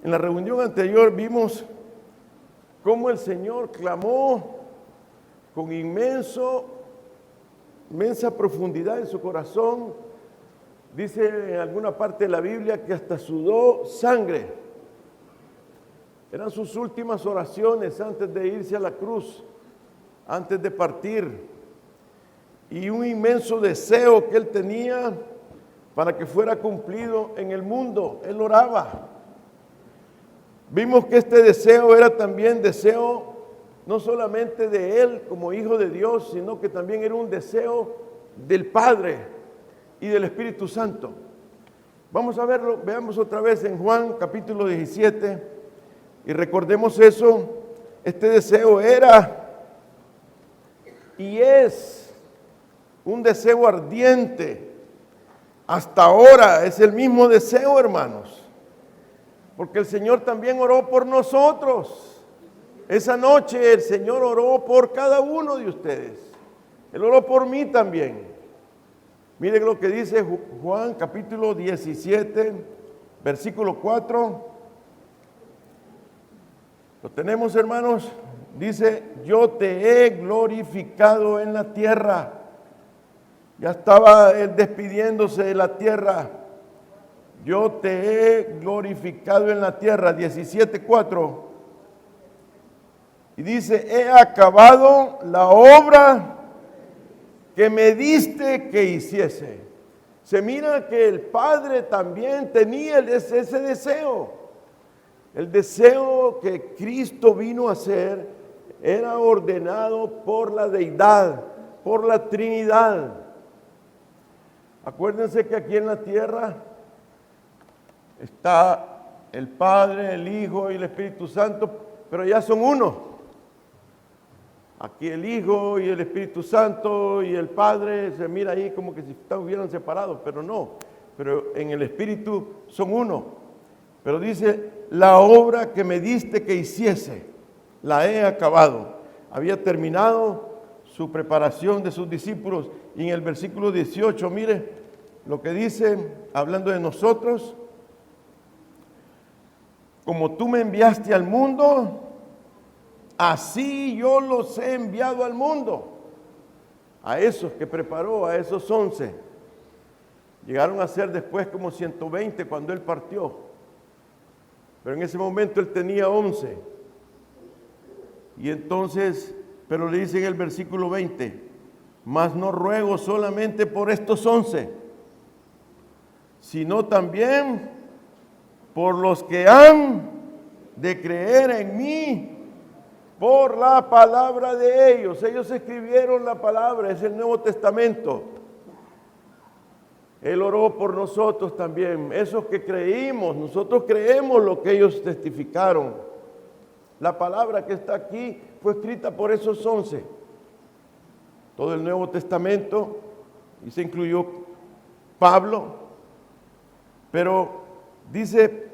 En la reunión anterior vimos cómo el Señor clamó con inmensa profundidad en su corazón. Dice en alguna parte de la Biblia que hasta sudó sangre. Eran sus últimas oraciones antes de irse a la cruz, antes de partir. Y un inmenso deseo que él tenía para que fuera cumplido en el mundo. Él oraba. Vimos que este deseo era también deseo no solamente de él como hijo de Dios, sino que también era un deseo del Padre y del Espíritu Santo. Vamos a verlo, veamos otra vez en Juan capítulo 17 y recordemos eso. Este deseo era y es un deseo ardiente. Hasta ahora es el mismo deseo, hermanos, porque el Señor también oró por nosotros. Esa noche el Señor oró por cada uno de ustedes. Él oró por mí también. Miren lo que dice Juan capítulo 17, versículo 4. ¿Lo tenemos, hermanos? Dice, yo te he glorificado en la tierra. Ya estaba él despidiéndose de la tierra. Yo te he glorificado en la tierra. 17:4. Y dice, he acabado la obra que me diste que hiciese. Se mira que el Padre también tenía ese deseo. El deseo que Cristo vino a hacer era ordenado por la deidad, por la Trinidad. Acuérdense que aquí en la tierra está el Padre, el Hijo y el Espíritu Santo, pero ya son uno. Aquí el Hijo y el Espíritu Santo y el Padre se mira ahí como que si estuvieran separados, pero no. Pero en el Espíritu son uno. Pero dice, la obra que me diste que hiciese, la he acabado. Había terminado su preparación de sus discípulos. Y en el versículo 18, mire lo que dice, hablando de nosotros. Como tú me enviaste al mundo, así yo los he enviado al mundo. A esos que preparó, a esos 11. Llegaron a ser después como 120 cuando él partió. Pero en ese momento él tenía 11. Y entonces, pero le dice en el versículo 20, mas no ruego solamente por estos 11, sino también por los que han de creer en mí por la palabra de ellos. Ellos escribieron la palabra, es el Nuevo Testamento. Él oró por nosotros también, esos que creímos, nosotros creemos lo que ellos testificaron. La palabra que está aquí fue escrita por esos 11. Todo el Nuevo Testamento, y se incluyó Pablo, pero dice,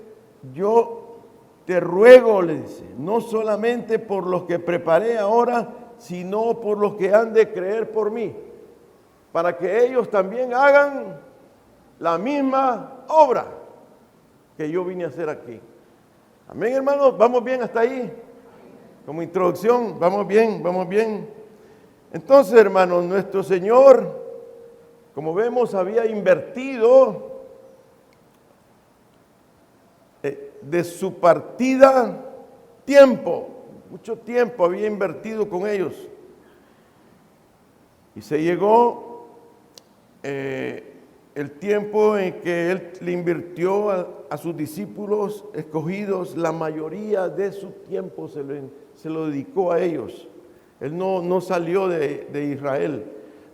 yo te ruego, le dice, no solamente por los que preparé ahora, sino por los que han de creer por mí, para que ellos también hagan la misma obra que yo vine a hacer aquí. Amén, hermanos, ¿vamos bien hasta ahí? Como introducción, ¿vamos bien? ¿Vamos bien? Entonces, hermanos, nuestro Señor, como vemos, había invertido de su partida tiempo, mucho tiempo había invertido con ellos. Y se llegó el tiempo en que Él le invirtió a sus discípulos escogidos, la mayoría de su tiempo se lo dedicó a ellos. Él no salió de Israel,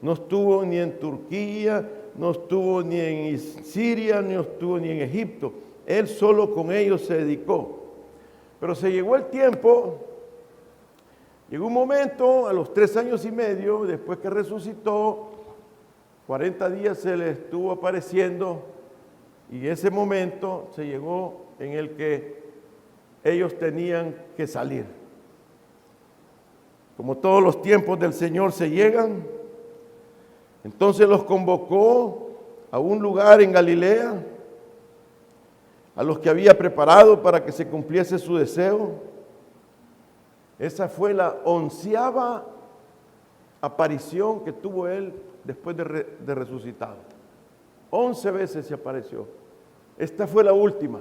no estuvo ni en Turquía, no estuvo ni en Siria, no estuvo ni en Egipto. Él solo con ellos se dedicó. Pero se llegó el tiempo, llegó un momento, a los 3 años y medio, después que resucitó, 40 días se le estuvo apareciendo, y ese momento se llegó en el que ellos tenían que salir. Como todos los tiempos del Señor se llegan, entonces los convocó a un lugar en Galilea, a los que había preparado para que se cumpliese su deseo. Esa fue la 11ª aparición que tuvo él después de resucitado. 11 veces se apareció. Esta fue la última.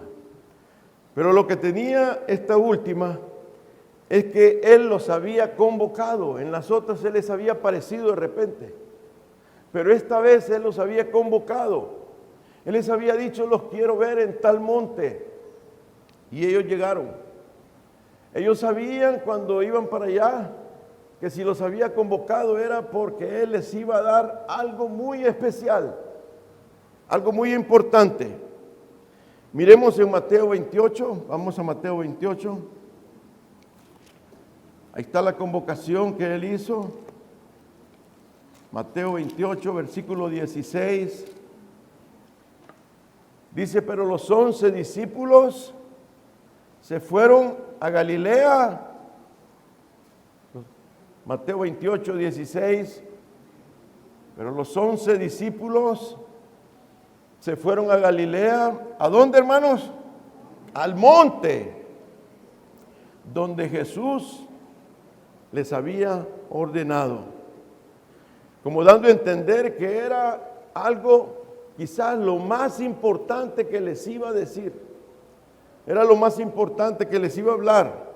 Pero lo que tenía esta última es que él los había convocado. En las otras él les había aparecido de repente. Pero esta vez él los había convocado. Él les había dicho, los quiero ver en tal monte. Y ellos llegaron. Ellos sabían cuando iban para allá que si los había convocado era porque él les iba a dar algo muy especial, algo muy importante. Miremos en Mateo 28, vamos a Mateo 28. Ahí está la convocación que él hizo. Mateo 28, versículo 16. Dice, pero los 11 discípulos se fueron a Galilea. Mateo 28, 16. Pero los 11 discípulos se fueron a Galilea. ¿A dónde, hermanos? Al monte donde Jesús les había ordenado. Como dando a entender que era algo, quizás lo más importante que les iba a decir. Era lo más importante que les iba a hablar.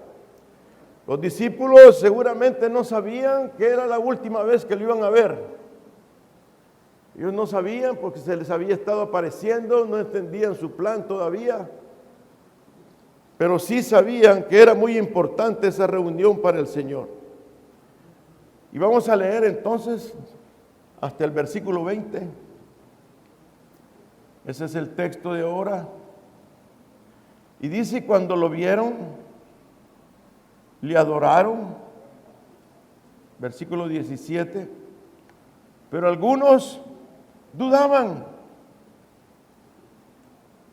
Los discípulos seguramente no sabían que era la última vez que lo iban a ver. Ellos no sabían porque se les había estado apareciendo, no entendían su plan todavía. Pero sí sabían que era muy importante esa reunión para el Señor. Y vamos a leer entonces hasta el versículo 20. Ese es el texto de ahora. Y dice, cuando lo vieron, le adoraron. Versículo 17. Pero algunos dudaban.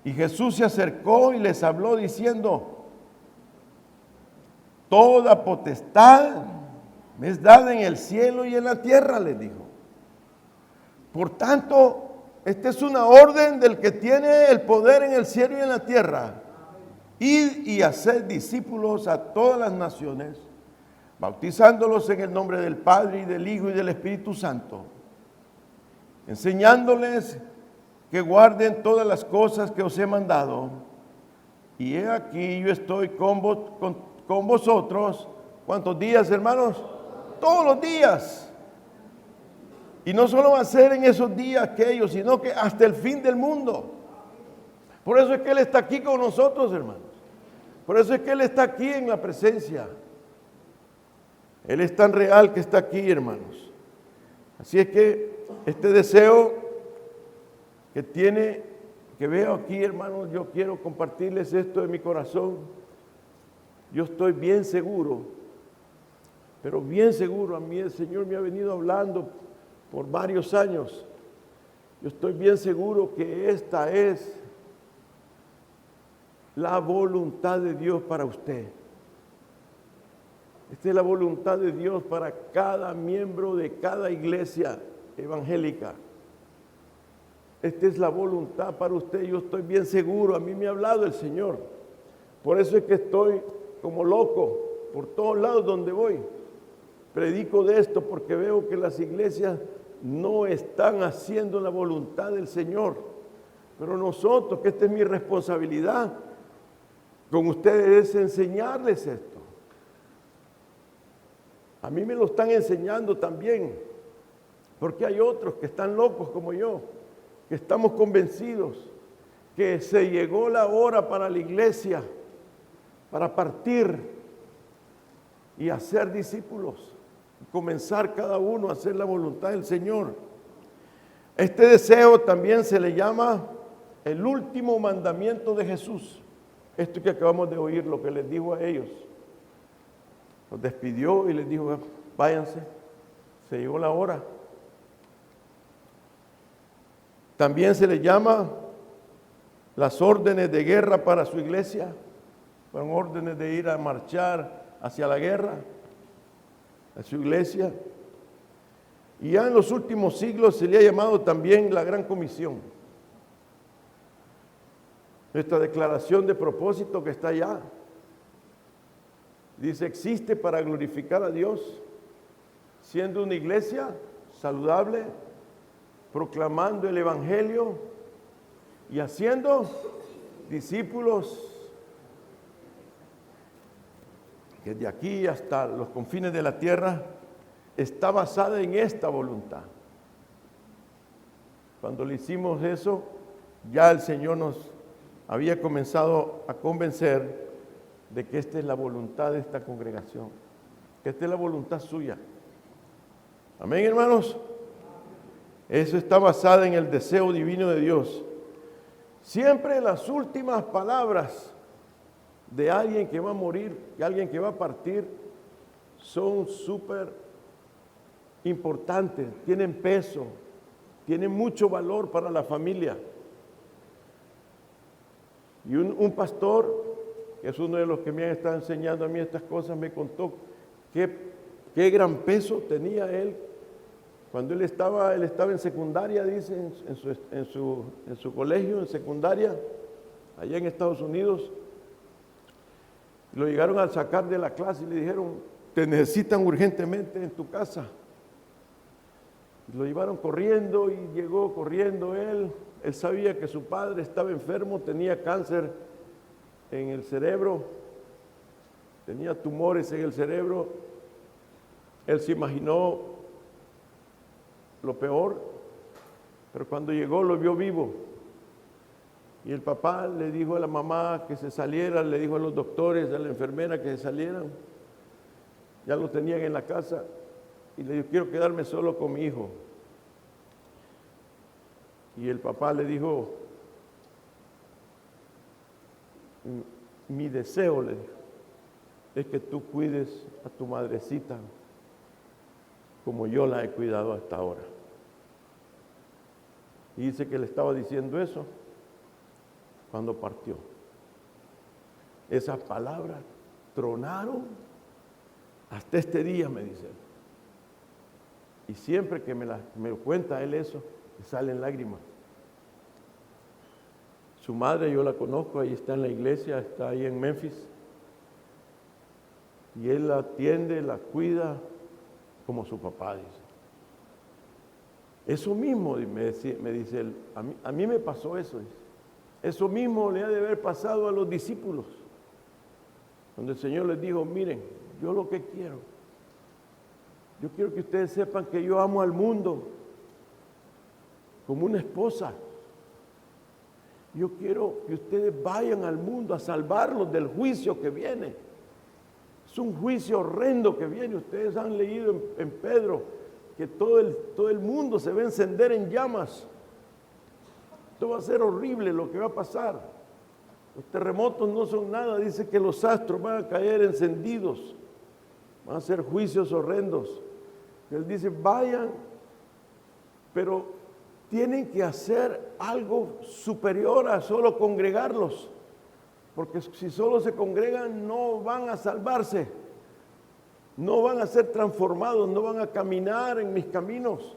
Y Jesús se acercó y les habló diciendo, toda potestad me es dada en el cielo y en la tierra, les dijo. Por tanto, esta es una orden del que tiene el poder en el cielo y en la tierra. Id y haced discípulos a todas las naciones, bautizándolos en el nombre del Padre y del Hijo y del Espíritu Santo, enseñándoles que guarden todas las cosas que os he mandado. Y he aquí, yo estoy con vosotros. ¿Cuántos días, hermanos? Todos los días. Y no solo va a ser en esos días aquellos, sino que hasta el fin del mundo. Por eso es que Él está aquí con nosotros, hermanos. Por eso es que Él está aquí en la presencia. Él es tan real que está aquí, hermanos. Así es que este deseo que veo aquí, hermanos, yo quiero compartirles esto de mi corazón. Yo estoy bien seguro, pero bien seguro, a mí el Señor me ha venido hablando por varios años. Yo estoy bien seguro que esta es la voluntad de Dios para usted. Esta es la voluntad de Dios para cada miembro de cada iglesia evangélica. Esta es la voluntad para usted. Yo estoy bien seguro. A mí me ha hablado el Señor. Por eso es que estoy como loco por todos lados donde voy. Predico de esto porque veo que las iglesias no están haciendo la voluntad del Señor. Pero nosotros, que esta es mi responsabilidad con ustedes, es enseñarles esto. A mí me lo están enseñando también, porque hay otros que están locos como yo, que estamos convencidos que se llegó la hora para la iglesia, para partir y hacer discípulos, comenzar cada uno a hacer la voluntad del Señor. Este deseo también se le llama el último mandamiento de Jesús. Esto que acabamos de oír, lo que les dijo a ellos. Los despidió y les dijo, váyanse, se llegó la hora. También se le llama las órdenes de guerra para su iglesia. Fueron órdenes de ir a marchar hacia la guerra, a su iglesia. Y ya en los últimos siglos se le ha llamado también la Gran Comisión. Nuestra declaración de propósito que está allá. Dice, existe para glorificar a Dios, siendo una iglesia saludable, proclamando el Evangelio y haciendo discípulos, que de aquí hasta los confines de la tierra está basada en esta voluntad. Cuando le hicimos eso, ya el Señor nos había comenzado a convencer de que esta es la voluntad de esta congregación, que esta es la voluntad suya. Amén, hermanos. Eso está basado en el deseo divino de Dios. Siempre las últimas palabras de alguien que va a morir, de alguien que va a partir, son súper importantes, tienen peso, tienen mucho valor para la familia. Y un pastor, que es uno de los que me han estado enseñando a mí estas cosas, me contó qué gran peso tenía él. Cuando él estaba en secundaria, dice, en su colegio, en secundaria, allá en Estados Unidos, lo llegaron a sacar de la clase y le dijeron, te necesitan urgentemente en tu casa. Lo llevaron corriendo y llegó corriendo él. Él sabía que su padre estaba enfermo, tenía cáncer en el cerebro, tenía tumores en el cerebro. Él se imaginó lo peor, pero cuando llegó lo vio vivo. Y el papá le dijo a la mamá que se saliera, le dijo a los doctores, a la enfermera que se salieran. Ya lo tenían en la casa y le dijo, quiero quedarme solo con mi hijo. Y el papá le dijo, mi deseo, le dijo, es que tú cuides a tu madrecita como yo la he cuidado hasta ahora. Y dice que le estaba diciendo eso cuando partió. Esas palabras tronaron hasta este día, me dice. Y siempre que me cuenta él eso, le salen lágrimas. Su madre yo la conozco, ahí está en la iglesia, está ahí en Memphis. Y él la atiende, la cuida como su papá, dice. Eso mismo, me dice él, a mí me pasó eso, dice. Eso mismo le ha de haber pasado a los discípulos. Donde el Señor les dijo, miren, yo lo que quiero, yo quiero que ustedes sepan que yo amo al mundo como una esposa. Yo quiero que ustedes vayan al mundo a salvarlos del juicio que viene. Es un juicio horrendo que viene. Ustedes han leído en Pedro que todo el mundo se va a encender en llamas. Esto va a ser horrible lo que va a pasar. Los terremotos no son nada. Dice que los astros van a caer encendidos. Van a ser juicios horrendos. Él dice, vayan, pero tienen que hacer algo superior a solo congregarlos. Porque si solo se congregan no van a salvarse. No van a ser transformados, no van a caminar en mis caminos.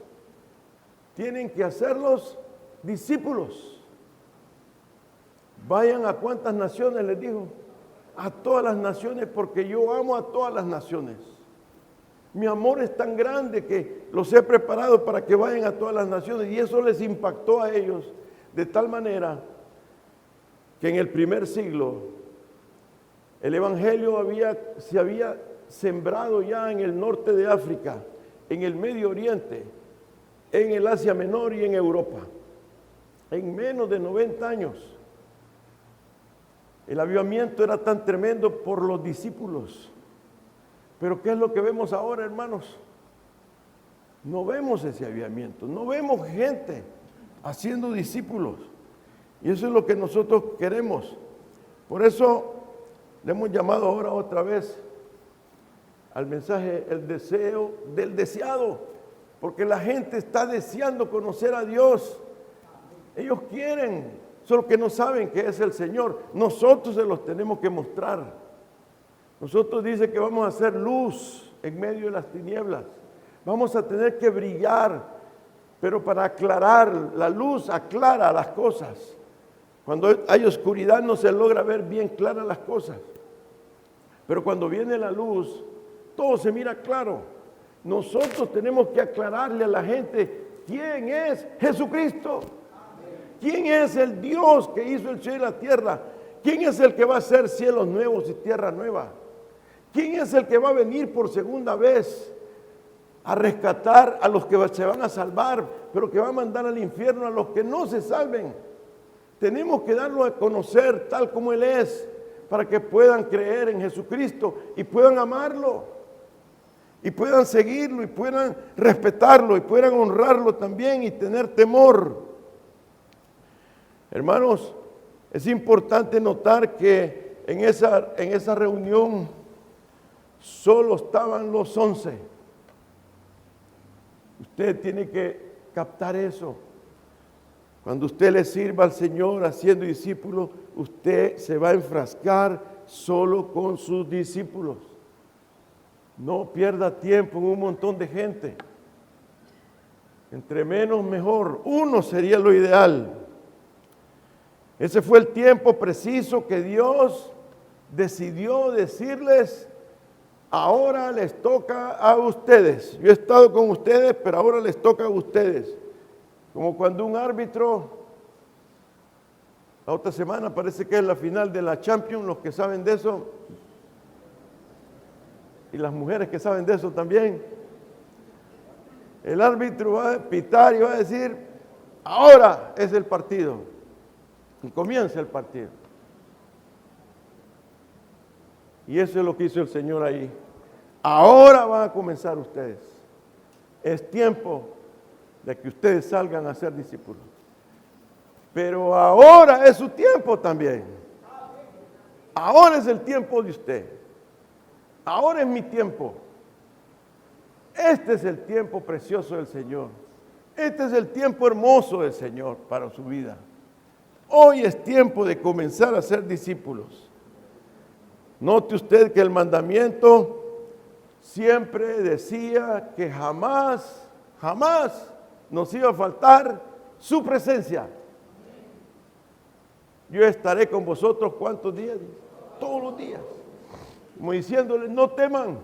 Tienen que hacerlos discípulos. Vayan a cuántas naciones, les dijo. A todas las naciones, porque yo amo a todas las naciones. Mi amor es tan grande que los he preparado para que vayan a todas las naciones. Y eso les impactó a ellos de tal manera que en el primer siglo el evangelio se había sembrado ya en el norte de África, en el Medio Oriente, en el Asia Menor y en Europa. En menos de 90 años. El avivamiento era tan tremendo por los discípulos. Pero ¿qué es lo que vemos ahora, hermanos? No vemos ese avivamiento, no vemos gente haciendo discípulos. Y eso es lo que nosotros queremos. Por eso le hemos llamado ahora otra vez al mensaje el deseo del deseado. Porque la gente está deseando conocer a Dios. Ellos quieren, solo que no saben que es el Señor. Nosotros se los tenemos que mostrar. Nosotros dice que vamos a hacer luz en medio de las tinieblas. Vamos a tener que brillar, pero para aclarar, la luz aclara las cosas. Cuando hay oscuridad no se logra ver bien claras las cosas. Pero cuando viene la luz, todo se mira claro. Nosotros tenemos que aclararle a la gente quién es Jesucristo. ¿Quién es el Dios que hizo el cielo y la tierra? ¿Quién es el que va a hacer cielos nuevos y tierra nueva? ¿Quién es el que va a venir por segunda vez a rescatar a los que se van a salvar, pero que va a mandar al infierno a los que no se salven? Tenemos que darlo a conocer tal como Él es, para que puedan creer en Jesucristo y puedan amarlo, y puedan seguirlo, y puedan respetarlo, y puedan honrarlo también y tener temor. Hermanos, es importante notar que en esa reunión solo estaban los 11. Usted tiene que captar eso. Cuando usted le sirva al Señor haciendo discípulos, usted se va a enfrascar solo con sus discípulos. No pierda tiempo en un montón de gente. Entre menos mejor. Uno sería lo ideal. Ese fue el tiempo preciso que Dios decidió decirles: ahora les toca a ustedes. Yo he estado con ustedes, pero ahora les toca a ustedes. Como cuando un árbitro, la otra semana parece que es la final de la Champions, los que saben de eso, y las mujeres que saben de eso también. El árbitro va a pitar y va a decir: ahora es el partido. Y comienza el partido. Y eso es lo que hizo el Señor ahí. Ahora van a comenzar ustedes. Es tiempo de que ustedes salgan a ser discípulos. Pero ahora es su tiempo también. Ahora es el tiempo de usted. Ahora es mi tiempo. Este es el tiempo precioso del Señor. Este es el tiempo hermoso del Señor para su vida. Hoy es tiempo de comenzar a ser discípulos. Note usted que el mandamiento siempre decía que jamás nos iba a faltar su presencia. Yo estaré con vosotros, ¿cuántos días? Todos los días. Como diciéndoles: no teman,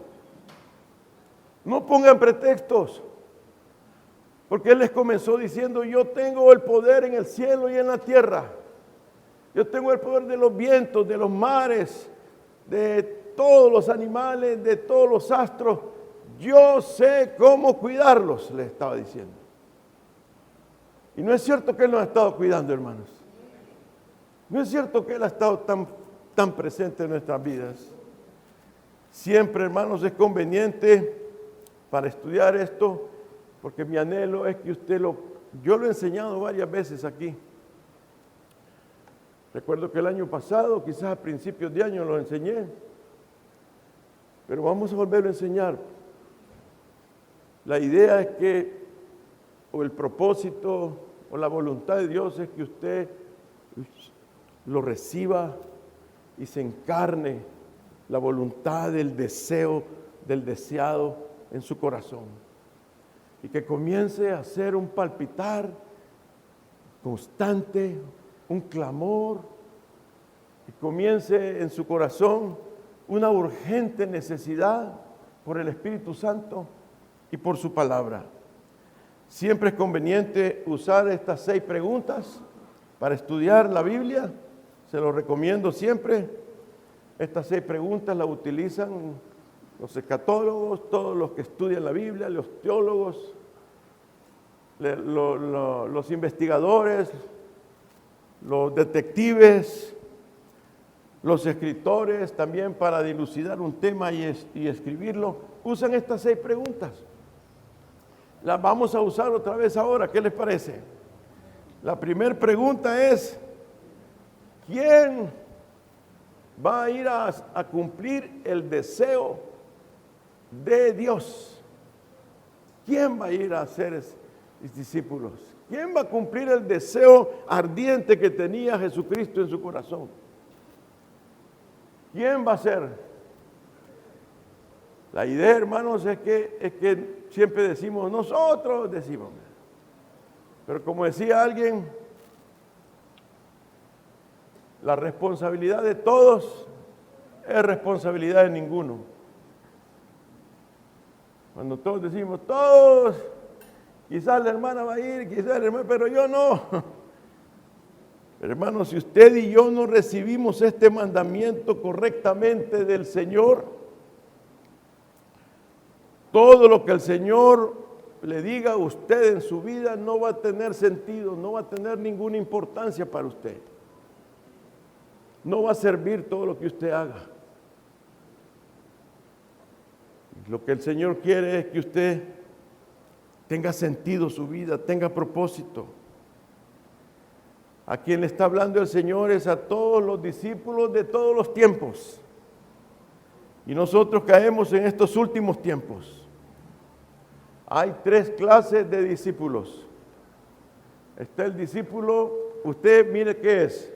no pongan pretextos. Porque Él les comenzó diciendo: yo tengo el poder en el cielo y en la tierra. Yo tengo el poder de los vientos, de los mares, de todos los animales, de todos los astros. Yo sé cómo cuidarlos, les estaba diciendo. Y no es cierto que Él nos ha estado cuidando, hermanos. No es cierto que Él ha estado tan presente en nuestras vidas. Siempre, hermanos, es conveniente para estudiar esto, porque mi anhelo es que yo lo he enseñado varias veces aquí. Recuerdo que el año pasado, quizás a principios de año lo enseñé, pero vamos a volverlo a enseñar. La idea es que, o el propósito, o la voluntad de Dios es que usted lo reciba y se encarne la voluntad del deseo, del deseado en su corazón. Y que comience a hacer un palpitar constante, un clamor, y comience en su corazón una urgente necesidad por el Espíritu Santo y por su palabra. Siempre es conveniente usar estas 6 preguntas para estudiar la Biblia. Se lo recomiendo siempre. Estas 6 preguntas las utilizan los escatólogos, todos los que estudian la Biblia, los teólogos, los investigadores, los detectives, los escritores también, para dilucidar un tema y escribirlo, usan estas 6 preguntas. Las vamos a usar otra vez ahora, ¿qué les parece? La primera pregunta es: ¿quién va a ir a cumplir el deseo de Dios? ¿Quién va a ir a ser discípulos? ¿Quién va a cumplir el deseo ardiente que tenía Jesucristo en su corazón? ¿Quién va a ser? La idea, hermanos, es que siempre decimos nosotros, decimos. Pero como decía alguien, La responsabilidad de todos es responsabilidad de ninguno. Cuando todos decimos, todos, quizás la hermana va a ir, quizás el hermano, pero yo no. Hermanos, si usted y yo no recibimos este mandamiento correctamente del Señor, todo lo que el Señor le diga a usted en su vida no va a tener sentido, no va a tener ninguna importancia para usted. No va a servir todo lo que usted haga. Lo que el Señor quiere es que usted tenga sentido su vida, tenga propósito. A quien le está hablando el Señor es a todos los discípulos de todos los tiempos. Y nosotros caemos en estos últimos tiempos. Hay 3 clases de discípulos. Está el discípulo, usted mire qué es.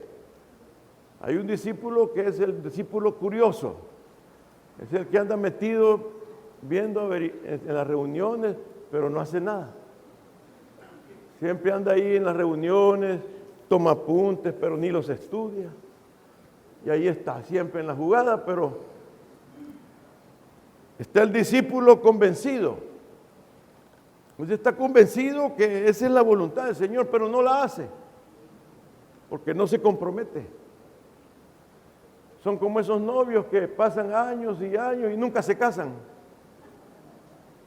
Hay un discípulo que es el discípulo curioso. Es el que anda metido viendo en las reuniones, pero no hace nada. Siempre anda ahí en las reuniones, toma apuntes, pero ni los estudia. Y ahí está, siempre en la jugada, pero está el discípulo convencido. Usted está convencido que esa es la voluntad del Señor, pero no la hace, porque no se compromete. Son como esos novios que pasan años y años y nunca se casan.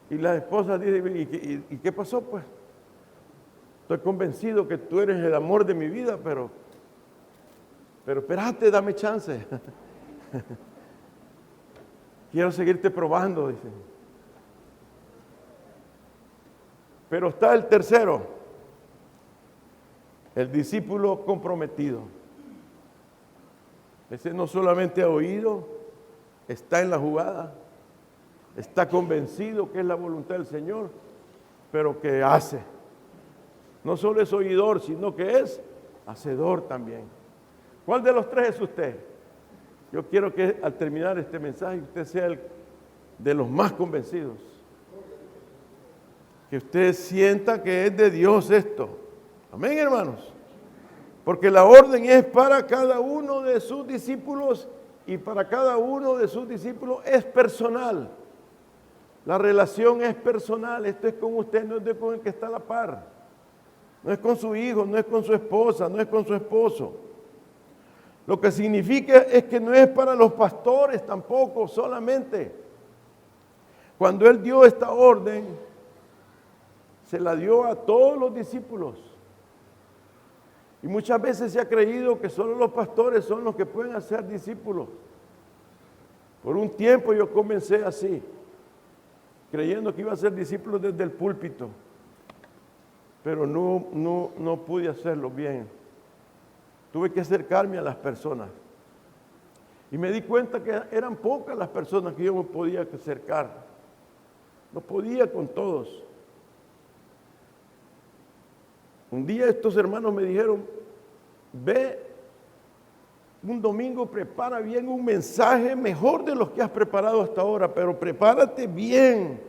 Y la esposa dice, ¿y qué pasó pues? Estoy convencido que tú eres el amor de mi vida, pero espérate, dame chance. Quiero seguirte probando, dice. Pero está el tercero, el discípulo comprometido. Ese no solamente ha oído, está en la jugada, está convencido que es la voluntad del Señor, pero que hace. No solo es oidor, sino que es hacedor también. ¿Cuál de los 3 es usted? Yo quiero que al terminar este mensaje usted sea el de los más convencidos. Que usted sienta que es de Dios esto. Amén, hermanos. Porque la orden es para cada uno de sus discípulos y para cada uno de sus discípulos es personal. La relación es personal. Esto es con usted, no es con el que está a la par. No es con su hijo, no es con su esposa, no es con su esposo. Lo que significa es que no es para los pastores tampoco solamente. Cuando Él dio esta orden, se la dio a todos los discípulos. Y muchas veces se ha creído que solo los pastores son los que pueden hacer discípulos. Por un tiempo yo comencé así, creyendo que iba a ser discípulo desde el púlpito, pero no pude hacerlo bien. Tuve que acercarme a las personas. Y me di cuenta que eran pocas las personas que yo me podía acercar. No podía con todos. Un día estos hermanos me dijeron, ve un domingo, prepara bien un mensaje mejor de los que has preparado hasta ahora, pero prepárate bien,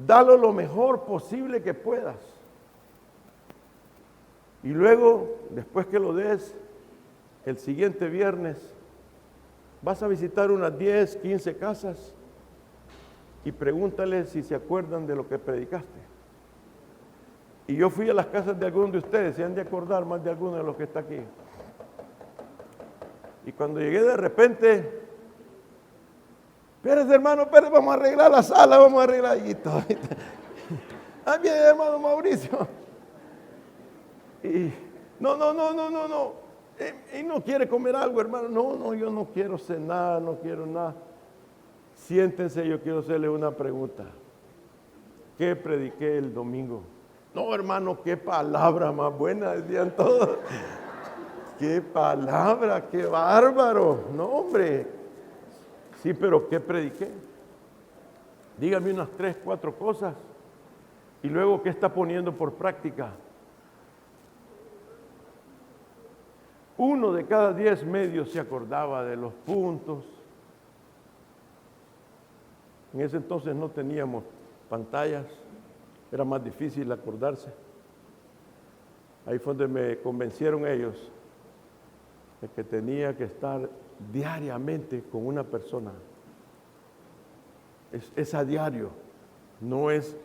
dalo lo mejor posible que puedas. Y luego, después que lo des, el siguiente viernes, vas a visitar unas 10, 15 casas y pregúntales si se acuerdan de lo que predicaste. Y yo fui a las casas de algunos de ustedes, se han de acordar más de algunos de los que está aquí. Y cuando llegué de repente, espérate hermano, espérate, vamos a arreglar la sala, vamos a arreglar y todo. Ah, bien, hermano Mauricio. Y no. Y no quiere comer algo, hermano. No, yo no quiero cenar, no quiero nada. Siéntense, yo quiero hacerle una pregunta. ¿Qué prediqué el domingo? No, hermano, qué palabra más buena, decían todos. Qué palabra, qué bárbaro. No, hombre. Sí, pero ¿qué prediqué? Dígame unas 3, 4 cosas. Y luego, ¿qué está poniendo por práctica? 1 de cada 10 medios se acordaba de los puntos. En ese entonces no teníamos pantallas. Era más difícil acordarse. Ahí fue donde me convencieron ellos de que tenía que estar diariamente con una persona. Es a diario, no es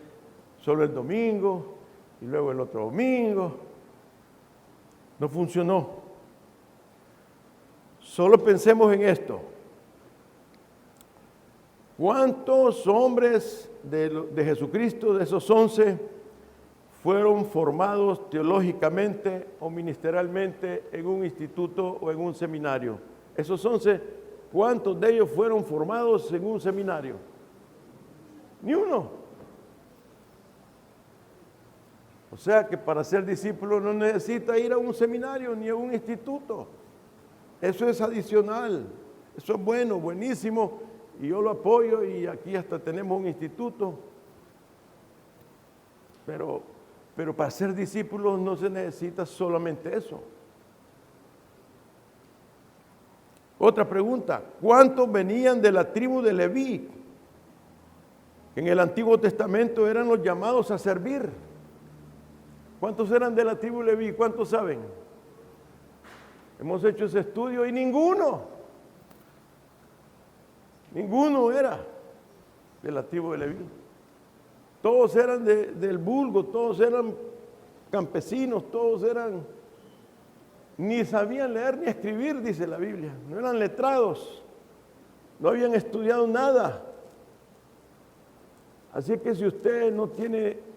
solo el domingo y luego el otro domingo. No funcionó. Solo pensemos en esto. ¿Cuántos hombres de Jesucristo, de esos 11, fueron formados teológicamente o ministerialmente en un instituto o en un seminario? Esos 11, ¿cuántos de ellos fueron formados en un seminario? Ni uno. O sea que para ser discípulo no necesita ir a un seminario ni a un instituto. Eso es adicional. Eso es bueno, buenísimo. Y yo lo apoyo y aquí hasta tenemos un instituto. Pero para ser discípulos no se necesita solamente eso. Otra pregunta, ¿cuántos venían de la tribu de Leví? En el Antiguo Testamento eran los llamados a servir. ¿Cuántos eran de la tribu de Leví? ¿Cuántos saben? Hemos hecho ese estudio y ninguno era de la tribu de Leví. Todos eran del vulgo, todos eran campesinos, todos eran, ni sabían leer ni escribir, dice la Biblia. No eran letrados, no habían estudiado nada. Así que si usted no tiene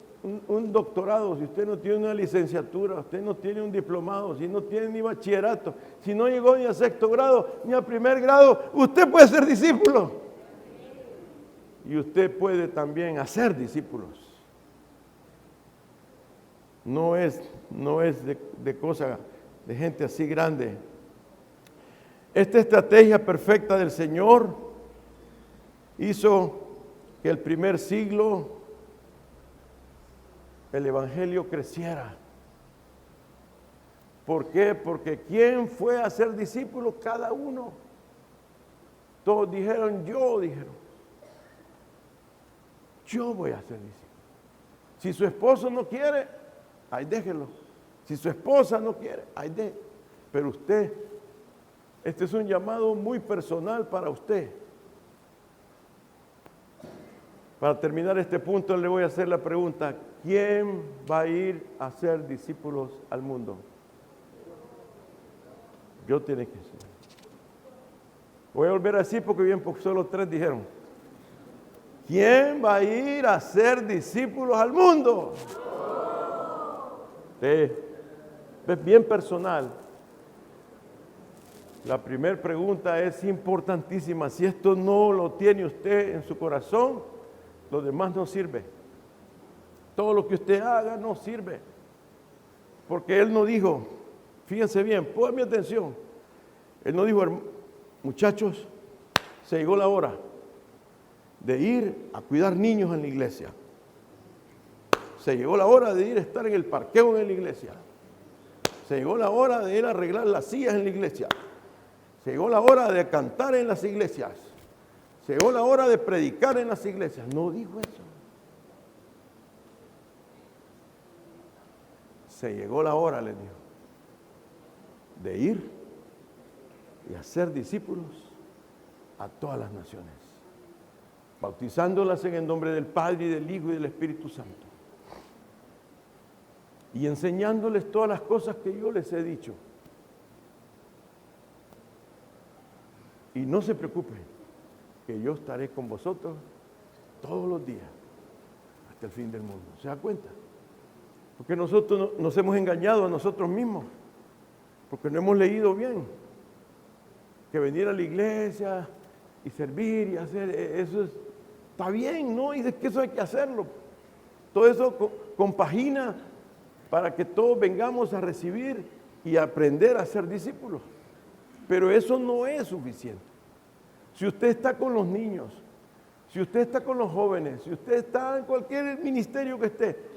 un doctorado, si usted no tiene una licenciatura, usted no tiene un diplomado, si no tiene ni bachillerato, si no llegó ni a 6º grado, ni a 1er grado, usted puede ser discípulo. Y usted puede también hacer discípulos. No es de cosa de gente así grande. Esta estrategia perfecta del Señor hizo que el primer siglo el evangelio creciera. ¿Por qué? Porque ¿quién fue a ser discípulo? Cada uno. Todos dijeron, yo voy a ser discípulo. Si su esposo no quiere, ahí déjelo. Si su esposa no quiere, ahí déjelo. Pero usted, este es un llamado muy personal para usted. Para terminar este punto le voy a hacer la pregunta, ¿quién va a ir a ser discípulos al mundo? Yo tiene que ser. Voy a volver así porque bien solo 3 dijeron. ¿Quién va a ir a ser discípulos al mundo? Sí. Es bien personal. La primera pregunta es importantísima. Si esto no lo tiene usted en su corazón, lo demás no sirve. Todo lo que usted haga no sirve. Porque Él no dijo, fíjense bien, pongan mi atención. Él no dijo, muchachos, se llegó la hora de ir a cuidar niños en la iglesia. Se llegó la hora de ir a estar en el parqueo en la iglesia. Se llegó la hora de ir a arreglar las sillas en la iglesia. Se llegó la hora de cantar en las iglesias. Se llegó la hora de predicar en las iglesias. No dijo eso. Se llegó la hora, les dijo, de ir y hacer discípulos a todas las naciones, bautizándolas en el nombre del Padre y del Hijo y del Espíritu Santo, y enseñándoles todas las cosas que yo les he dicho. Y no se preocupen, que yo estaré con vosotros todos los días, hasta el fin del mundo. ¿Se da cuenta? Porque nosotros nos hemos engañado a nosotros mismos, porque no hemos leído bien. Que venir a la iglesia y servir y hacer, eso está bien, ¿no? Y es que eso hay que hacerlo. Todo eso compagina para que todos vengamos a recibir y a aprender a ser discípulos. Pero eso no es suficiente. Si usted está con los niños, si usted está con los jóvenes, si usted está en cualquier ministerio que esté,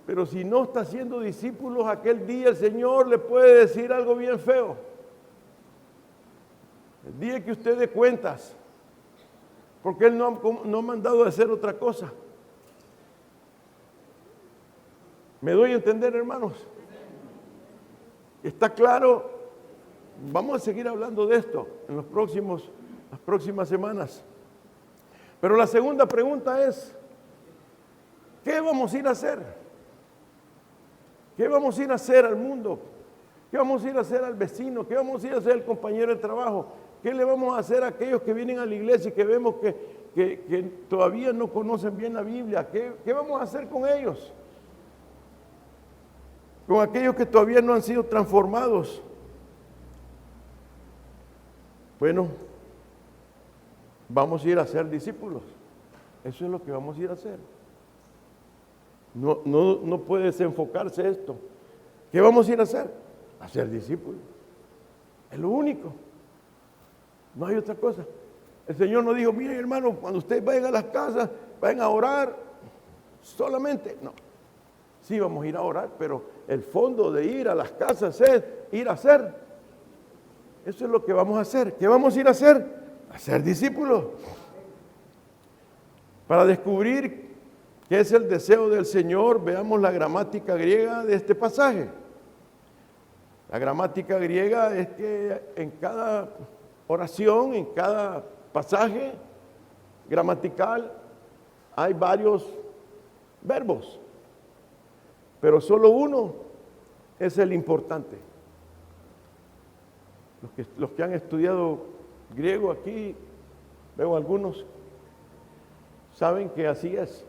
pero si no está haciendo discípulos, aquel día el Señor le puede decir algo bien feo. El día que usted dé cuentas, porque Él no ha mandado a hacer otra cosa. ¿Me doy a entender, hermanos? Está claro Vamos a seguir hablando de esto en las próximas semanas. Pero la segunda pregunta es, ¿qué vamos a ir a hacer? ¿Qué vamos a ir a hacer al mundo? ¿Qué vamos a ir a hacer al vecino? ¿Qué vamos a ir a hacer al compañero de trabajo? ¿Qué le vamos a hacer a aquellos que vienen a la iglesia y que vemos que todavía no conocen bien la Biblia? ¿Qué vamos a hacer con ellos? Con aquellos que todavía no han sido transformados. Bueno, vamos a ir a ser discípulos. Eso es lo que vamos a ir a hacer. No puede desenfocarse esto. ¿Qué vamos a ir a hacer? A ser discípulos. Es lo único. No hay otra cosa. El Señor nos dijo, miren hermano, cuando ustedes vayan a las casas, vayan a orar solamente. No, sí vamos a ir a orar, pero el fondo de ir a las casas es ir a hacer. Eso es lo que vamos a hacer. ¿Qué vamos a ir a hacer? A ser discípulos. Para descubrir qué es el deseo del Señor, veamos la gramática griega de este pasaje. La gramática griega es que en cada oración, en cada pasaje gramatical, hay varios verbos, pero solo uno es el importante. Los que han estudiado griego aquí, veo algunos, saben que así es.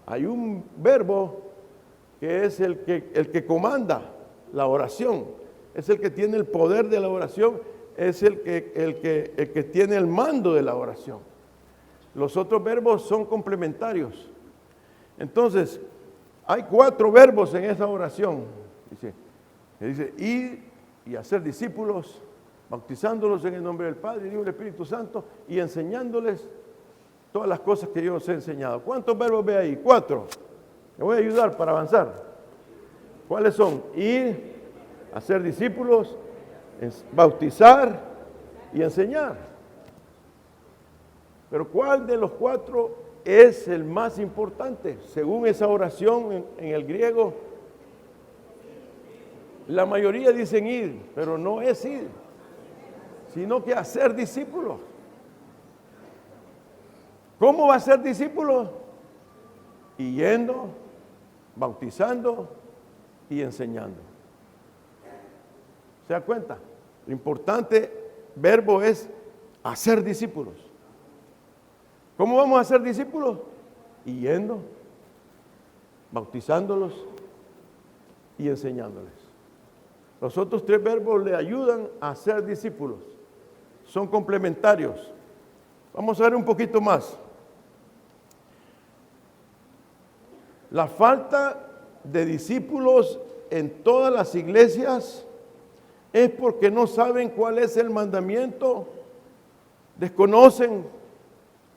Hay un verbo que es el que comanda la oración, es el que tiene el poder de la oración, es el que tiene el mando de la oración. Los otros verbos son complementarios. Entonces, hay 4 verbos en esa oración. Dice ir y hacer discípulos, bautizándolos en el nombre del Padre, y del Hijo y del Espíritu Santo, y enseñándoles todas las cosas que yo os he enseñado. ¿Cuántos verbos ve ahí? 4. Me voy a ayudar para avanzar. ¿Cuáles son? Ir, hacer discípulos, bautizar y enseñar. Pero ¿cuál de los 4 es el más importante? Según esa oración en el griego, la mayoría dicen ir, pero no es ir, sino que hacer discípulos. ¿Cómo va a ser discípulo? Y yendo, bautizando y enseñando. ¿Se da cuenta? Lo importante verbo es hacer discípulos. ¿Cómo vamos a hacer discípulos? Y yendo, bautizándolos y enseñándoles. Los otros 3 verbos le ayudan a ser discípulos. Son complementarios. Vamos a ver un poquito más. La falta de discípulos en todas las iglesias es porque no saben cuál es el mandamiento, desconocen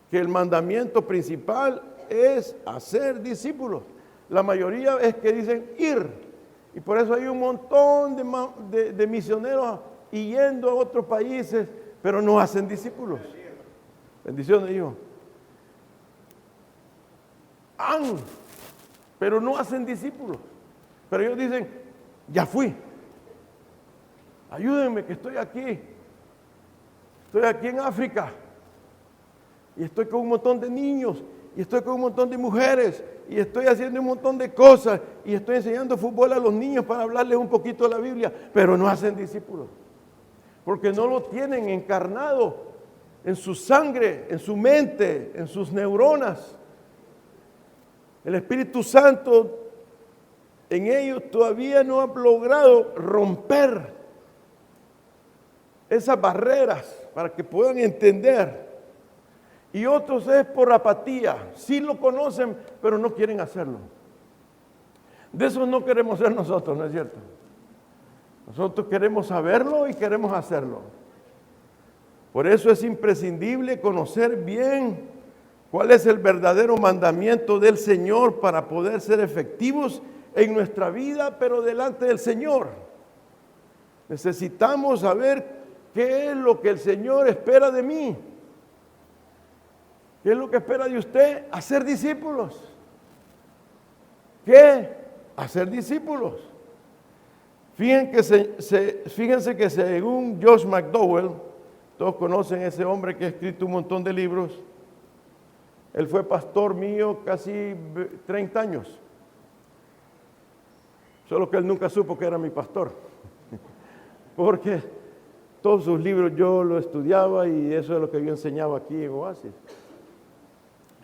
que el mandamiento principal es hacer discípulos. La mayoría es que dicen ir, y por eso hay un montón de misioneros yendo a otros países, pero no hacen discípulos. Bendiciones, hijo. Pero no hacen discípulos. Pero ellos dicen, ya fui. Ayúdenme que estoy aquí. Estoy aquí en África. Y estoy con un montón de niños. Y estoy con un montón de mujeres. Y estoy haciendo un montón de cosas. Y estoy enseñando fútbol a los niños para hablarles un poquito de la Biblia. Pero no hacen discípulos. Porque no lo tienen encarnado en su sangre, en su mente, en sus neuronas. El Espíritu Santo en ellos todavía no ha logrado romper esas barreras para que puedan entender. Y otros es por apatía. Sí lo conocen, pero no quieren hacerlo. De esos no queremos ser nosotros, ¿no es cierto? Nosotros queremos saberlo y queremos hacerlo. Por eso es imprescindible conocer bien cuál es el verdadero mandamiento del Señor para poder ser efectivos en nuestra vida, pero delante del Señor. Necesitamos saber qué es lo que el Señor espera de mí. ¿Qué es lo que espera de usted? Hacer discípulos. ¿Qué? Hacer discípulos. Fíjense que según Josh McDowell, todos conocen a ese hombre que ha escrito un montón de libros, él fue pastor mío casi 30 años. Solo que él nunca supo que era mi pastor. Porque todos sus libros yo los estudiaba y eso es lo que yo enseñaba aquí en Oasis.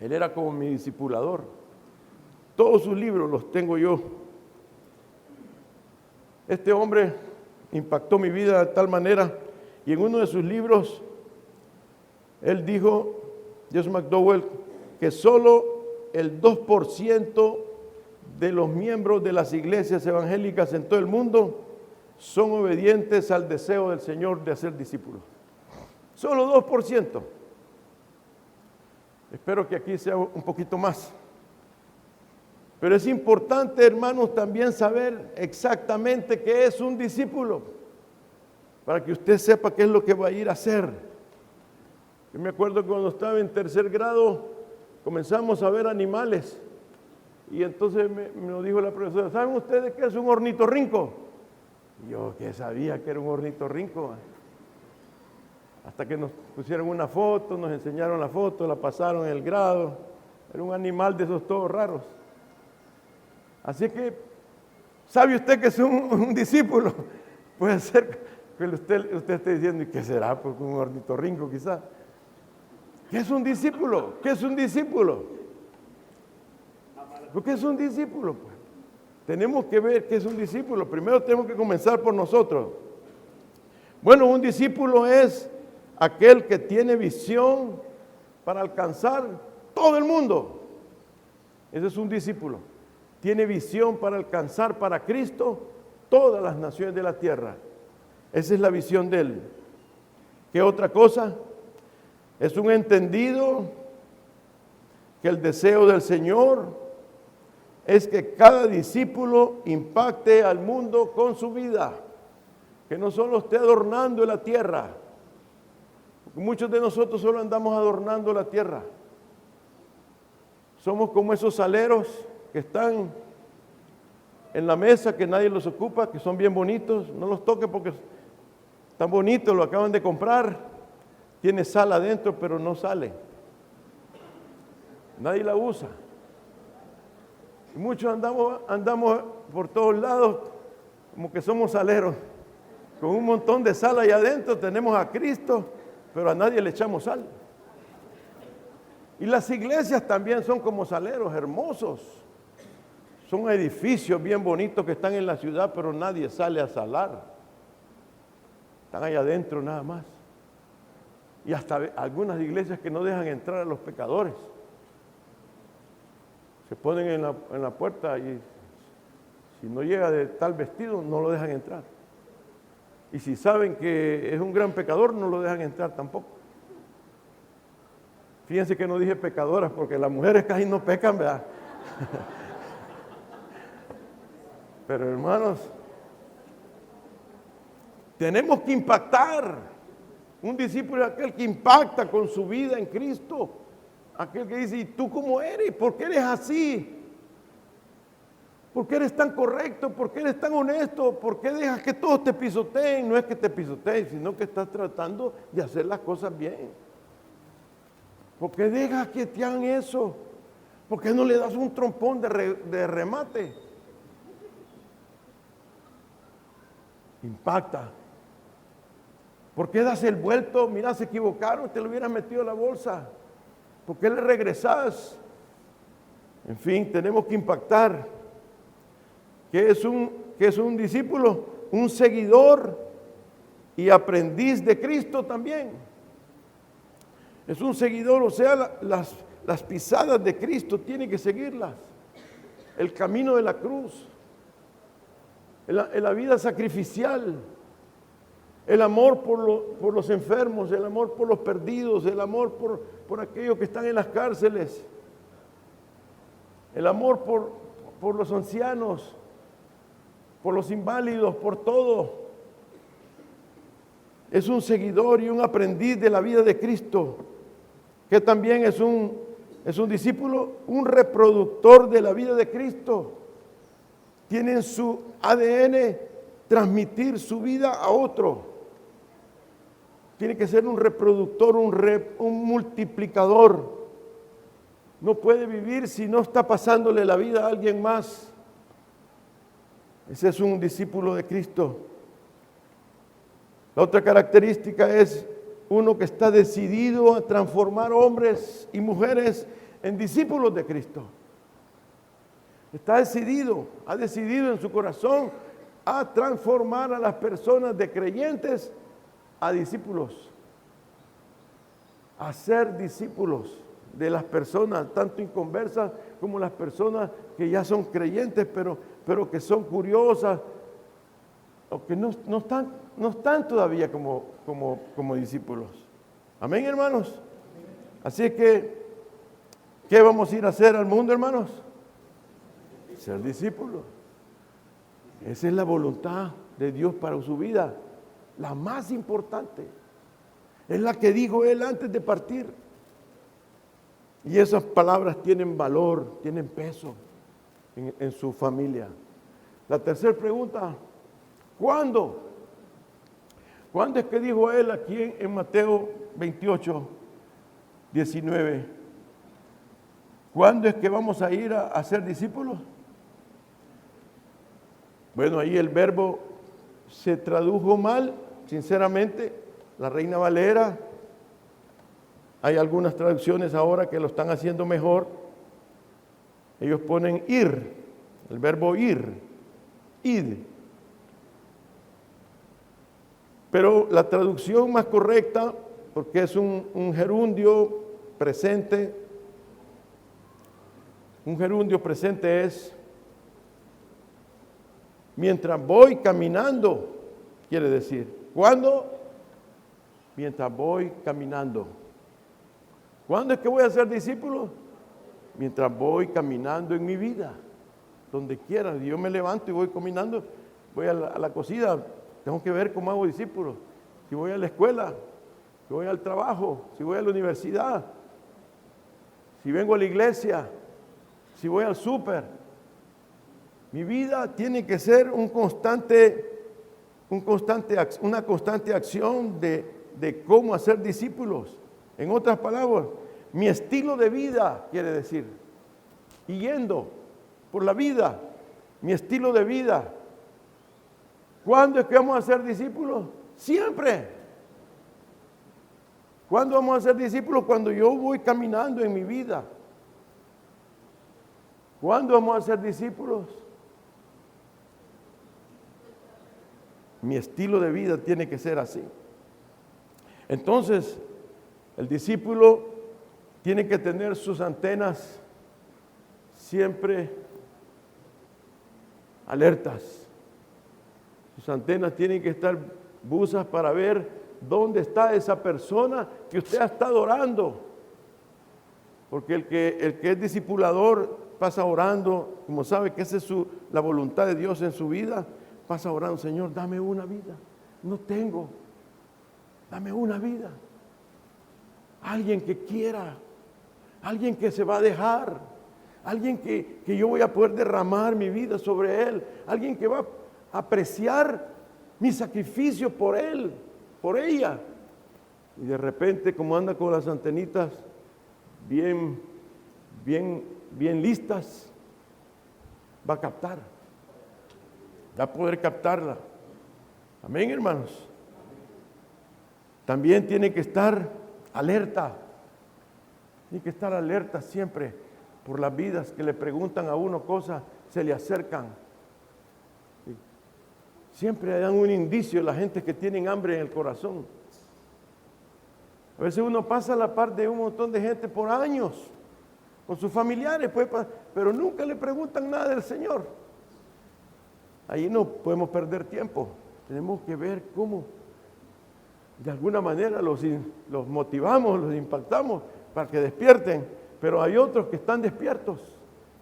Él era como mi discipulador. Todos sus libros los tengo yo. Este hombre impactó mi vida de tal manera, y en uno de sus libros, él dijo, Josh McDowell, que solo el 2% de los miembros de las iglesias evangélicas en todo el mundo son obedientes al deseo del Señor de hacer discípulos. Solo 2%. Espero que aquí sea un poquito más. Pero es importante, hermanos, también saber exactamente qué es un discípulo, para que usted sepa qué es lo que va a ir a hacer. Yo me acuerdo que cuando estaba en tercer grado, comenzamos a ver animales, y entonces me lo dijo la profesora, ¿saben ustedes qué es un ornitorrinco? Y yo, ¿qué sabía que era un ornitorrinco? Hasta que nos pusieron una foto, nos enseñaron la foto, la pasaron en el grado. Era un animal de esos todos raros. Así que, ¿sabe usted que es un discípulo? Puede ser que usted esté diciendo, ¿y qué será? Pues un ornitorrinco quizás. ¿Qué es un discípulo? ¿Qué es un discípulo? ¿Qué es un discípulo? Pues tenemos que ver qué es un discípulo. Primero tenemos que comenzar por nosotros. Bueno, un discípulo es aquel que tiene visión para alcanzar todo el mundo. Ese es un discípulo. Tiene visión para alcanzar para Cristo todas las naciones de la tierra. Esa es la visión de él. ¿Qué otra cosa? Es un entendido que el deseo del Señor es que cada discípulo impacte al mundo con su vida, que no solo esté adornando la tierra, porque muchos de nosotros solo andamos adornando la tierra. Somos como esos saleros que están en la mesa, que nadie los ocupa, que son bien bonitos, no los toque porque están bonitos, lo acaban de comprar, tiene sal adentro pero no sale, nadie la usa. Y muchos andamos por todos lados como que somos saleros, con un montón de sal allá adentro, tenemos a Cristo, pero a nadie le echamos sal. Y las iglesias también son como saleros hermosos. Son edificios bien bonitos que están en la ciudad, pero nadie sale a salar. Están allá adentro nada más. Y hasta algunas iglesias que no dejan entrar a los pecadores. Se ponen en la puerta y si no llega de tal vestido, no lo dejan entrar. Y si saben que es un gran pecador, no lo dejan entrar tampoco. Fíjense que no dije pecadoras, porque las mujeres casi no pecan, ¿verdad? Pero hermanos, tenemos que impactar. Un discípulo es aquel que impacta con su vida en Cristo. Aquel que dice, ¿y tú cómo eres? ¿Por qué eres así? ¿Por qué eres tan correcto? ¿Por qué eres tan honesto? ¿Por qué dejas que todos te pisoteen? No es que te pisoteen, sino que estás tratando de hacer las cosas bien. ¿Por qué dejas que te hagan eso? ¿Por qué no le das un trompón de remate? Impacta. ¿Por qué das el vuelto? Mira, se equivocaron, te lo hubieras metido en la bolsa. ¿Por qué le regresas? En fin, tenemos que impactar. ¿Qué es un discípulo? Un seguidor y aprendiz de Cristo también. Es un seguidor, o sea, las pisadas de Cristo tiene que seguirlas. El camino de la cruz, la vida sacrificial, el amor por los enfermos, el amor por los perdidos, el amor por aquellos que están en las cárceles, el amor por los ancianos, por los inválidos, por todo. Es un seguidor y un aprendiz de la vida de Cristo, que también es un discípulo, un reproductor de la vida de Cristo. Tiene en su ADN transmitir su vida a otro. Tiene que ser un reproductor, un multiplicador. No puede vivir si no está pasándole la vida a alguien más. Ese es un discípulo de Cristo. La otra característica es uno que está decidido a transformar hombres y mujeres en discípulos de Cristo. Está decidido, ha decidido en su corazón a transformar a las personas de creyentes a discípulos, a ser discípulos de las personas, tanto inconversas como las personas que ya son creyentes, pero que son curiosas, o que no están todavía como discípulos. Amén, hermanos. Así que, ¿qué vamos a ir a hacer al mundo, hermanos? Ser discípulos. Esa es la voluntad de Dios para su vida, la más importante. Es la que dijo Él antes de partir. Y esas palabras tienen valor, tienen peso en su familia. La tercera pregunta, ¿cuándo? ¿Cuándo es que dijo Él aquí en Mateo 28, 19? ¿Cuándo es que vamos a ir a ser discípulos? Bueno, ahí el verbo se tradujo mal, sinceramente, la Reina Valera. Hay algunas traducciones ahora que lo están haciendo mejor. Ellos ponen ir, el verbo ir, id. Pero la traducción más correcta, porque es un gerundio presente, es mientras voy caminando, quiere decir. ¿Cuándo? Mientras voy caminando. ¿Cuándo es que voy a ser discípulo? Mientras voy caminando en mi vida, donde quiera. Yo me levanto y voy caminando, voy a la cocina, tengo que ver cómo hago discípulos. Si voy a la escuela, si voy al trabajo, si voy a la universidad, si vengo a la iglesia, si voy al súper. Mi vida tiene que ser una constante acción de cómo hacer discípulos. En otras palabras, mi estilo de vida, quiere decir, y yendo por la vida, mi estilo de vida. ¿Cuándo es que vamos a ser discípulos? Siempre. ¿Cuándo vamos a ser discípulos? Cuando yo voy caminando en mi vida. ¿Cuándo vamos a ser discípulos? Mi estilo de vida tiene que ser así. Entonces, el discípulo tiene que tener sus antenas siempre alertas. Sus antenas tienen que estar buzas para ver dónde está esa persona que usted ha estado orando. Porque el que es discipulador pasa orando, como sabe que esa es la voluntad de Dios en su vida, pasa orando: Señor, dame una vida. No tengo. Dame una vida. Alguien que quiera, alguien que se va a dejar, alguien que yo voy a poder derramar mi vida sobre él, alguien que va a apreciar mi sacrificio por él, por ella. Y de repente, como anda con las antenitas bien listas, va a captar, va a poder captarla. Amén, hermanos. También tiene que estar alerta. Tiene que estar alerta siempre por las vidas que le preguntan a uno cosas, se le acercan. ¿Sí? Siempre dan un indicio la gente que tienen hambre en el corazón. A veces uno pasa a la par de un montón de gente por años, con sus familiares, pero nunca le preguntan nada del Señor. Ahí no podemos perder tiempo. Tenemos que ver cómo de alguna manera los motivamos, los impactamos para que despierten, pero hay otros que están despiertos,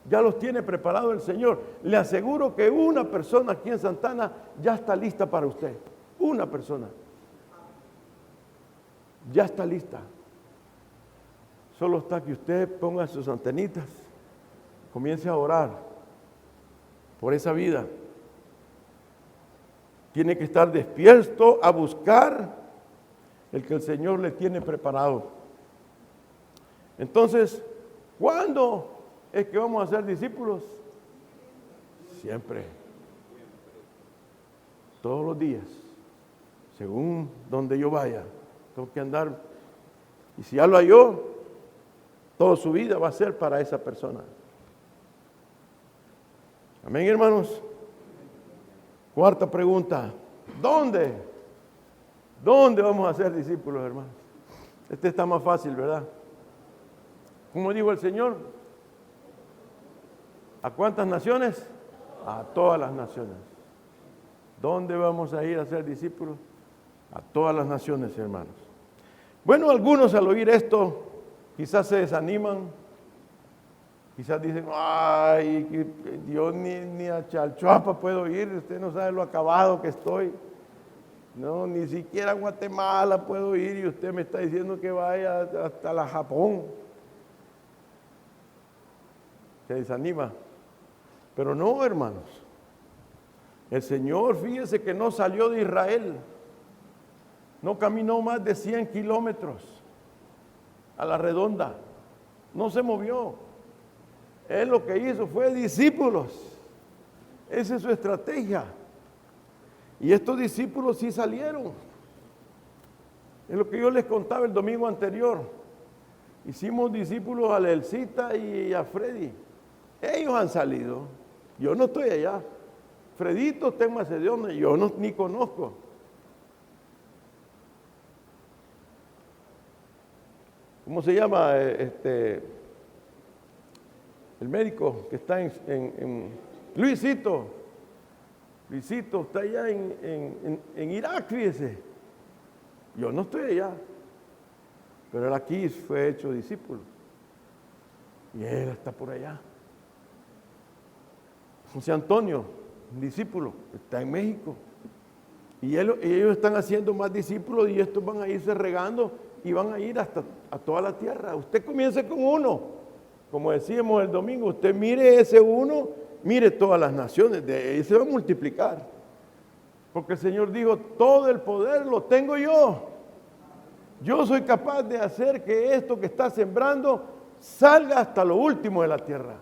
ya los tiene preparado el Señor. Le aseguro que una persona aquí en Santana ya está lista para usted, una persona, ya está lista. Solo está que usted ponga sus antenitas, comience a orar por esa vida. Tiene que estar despierto a buscar el que el Señor le tiene preparado. Entonces, ¿cuándo es que vamos a ser discípulos? Siempre. Todos los días. Según donde yo vaya. Tengo que andar. Y si ya lo halló, toda su vida va a ser para esa persona. Amén, hermanos. Cuarta pregunta. ¿Dónde? ¿Dónde vamos a ser discípulos, hermanos? Este está más fácil, ¿verdad? Como dijo el Señor, ¿a cuántas naciones? A todas las naciones. ¿Dónde vamos a ir a ser discípulos? A todas las naciones, hermanos. Bueno, algunos al oír esto quizás se desaniman, quizás dicen, ay, yo ni a Chalchuapa puedo ir, usted no sabe lo acabado que estoy. No, ni siquiera a Guatemala puedo ir y usted me está diciendo que vaya hasta la Japón. Se desanima. Pero no, hermanos. El Señor, fíjese que no salió de Israel. No caminó más de 100 kilómetros a la redonda. No se movió. Él lo que hizo fue discípulos. Esa es su estrategia. Y estos discípulos sí salieron. Es lo que yo les contaba el domingo anterior. Hicimos discípulos a Lelcita y a Freddy. Ellos han salido. Yo no estoy allá. Fredito está en Macedonia. Yo ni conozco. ¿Cómo se llama el médico que está en Luisito? Luisito está allá en Irak, fíjese. Yo no estoy allá. Pero él aquí fue hecho discípulo. Y él está por allá. José Antonio, un discípulo, está en México. Y ellos están haciendo más discípulos y estos van a irse regando y van a ir hasta a toda la tierra. Usted comience con uno. Como decíamos el domingo, usted mire ese uno, mire todas las naciones, de ahí se va a multiplicar. Porque el Señor dijo, todo el poder lo tengo yo. Yo soy capaz de hacer que esto que está sembrando salga hasta lo último de la tierra.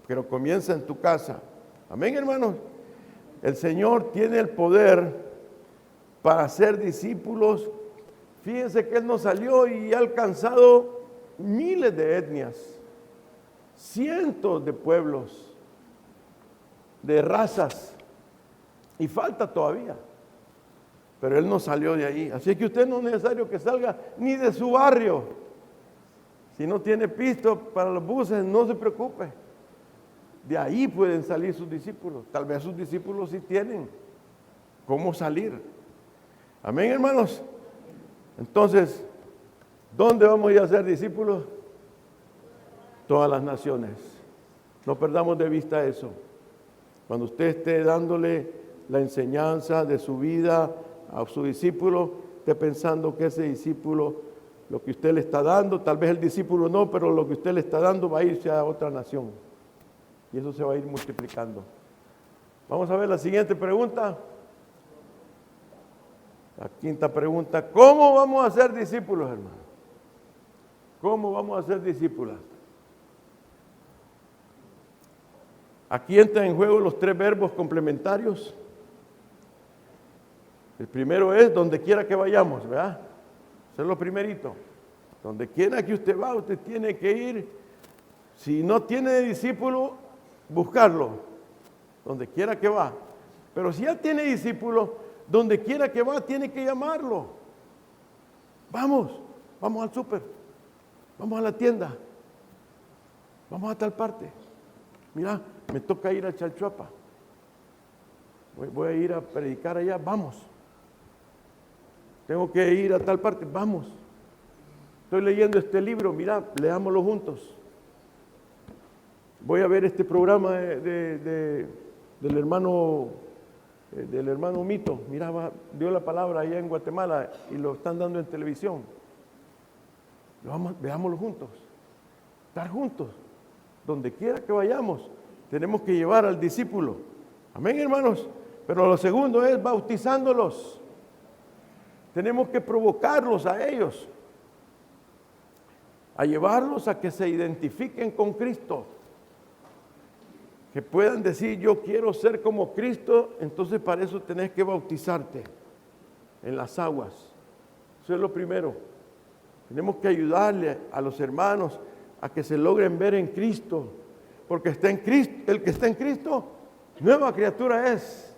Pero comienza en tu casa. Amén, hermanos. El Señor tiene el poder para ser discípulos. Fíjense que Él nos salió y ha alcanzado miles de etnias, cientos de pueblos, de razas, y falta todavía. Pero Él no salió de ahí. Así que usted no es necesario que salga ni de su barrio. Si no tiene pisto para los buses, no se preocupe. De ahí pueden salir sus discípulos. Tal vez sus discípulos sí tienen cómo salir. Amén, hermanos. Entonces, ¿dónde vamos a ir a ser discípulos? Todas las naciones. No perdamos de vista eso. Cuando usted esté dándole la enseñanza de su vida a su discípulo, esté pensando que ese discípulo, lo que usted le está dando, tal vez el discípulo no, pero lo que usted le está dando va a irse a otra nación. Y eso se va a ir multiplicando. Vamos a ver la siguiente pregunta. La quinta pregunta, ¿cómo vamos a ser discípulos, hermano? ¿Cómo vamos a ser discípulos? Aquí entran en juego los tres verbos complementarios. El primero es donde quiera que vayamos, ¿verdad? Eso es lo primerito. Donde quiera que usted va, usted tiene que ir. Si no tiene discípulo, buscarlo. Donde quiera que va. Pero si ya tiene discípulo, donde quiera que va, tiene que llamarlo. Vamos al súper. Vamos a la tienda. Vamos a tal parte. Mira, me toca ir a Chalchuapa. Voy a ir a predicar allá. Vamos. Tengo que ir a tal parte. Vamos. Estoy leyendo este libro. Mira, leámoslo juntos. Voy a ver este programa del hermano Mito. Mira, dio la palabra allá en Guatemala y lo están dando en televisión. Veámoslo juntos. Estar juntos. Donde quiera que vayamos, tenemos que llevar al discípulo. Amén, hermanos. Pero lo segundo es bautizándolos. Tenemos que provocarlos a ellos, a llevarlos a que se identifiquen con Cristo. Que puedan decir, yo quiero ser como Cristo, entonces para eso tenés que bautizarte en las aguas. Eso es lo primero. Tenemos que ayudarle a los hermanos a que se logren ver en Cristo, porque está en Cristo, el que está en Cristo, nueva criatura es.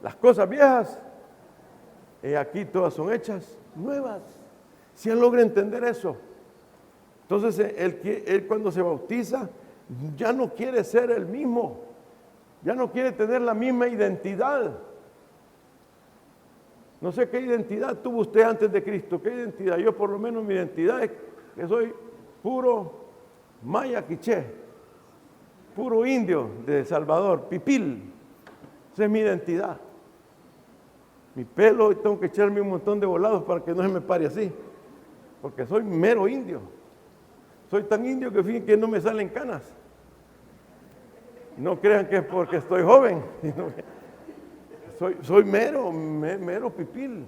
Las cosas viejas, aquí todas son hechas nuevas. Si él logra entender eso, entonces él cuando se bautiza, ya no quiere ser el mismo, ya no quiere tener la misma identidad. No sé qué identidad tuvo usted antes de Cristo, qué identidad. Yo por lo menos mi identidad es que soy puro maya quiché, puro indio de El Salvador, pipil. Esa es mi identidad. Mi pelo, tengo que echarme un montón de volados para que no se me pare así, porque soy mero indio. Soy tan indio que fíjense que no me salen canas. No crean que es porque estoy joven. Soy mero pipil.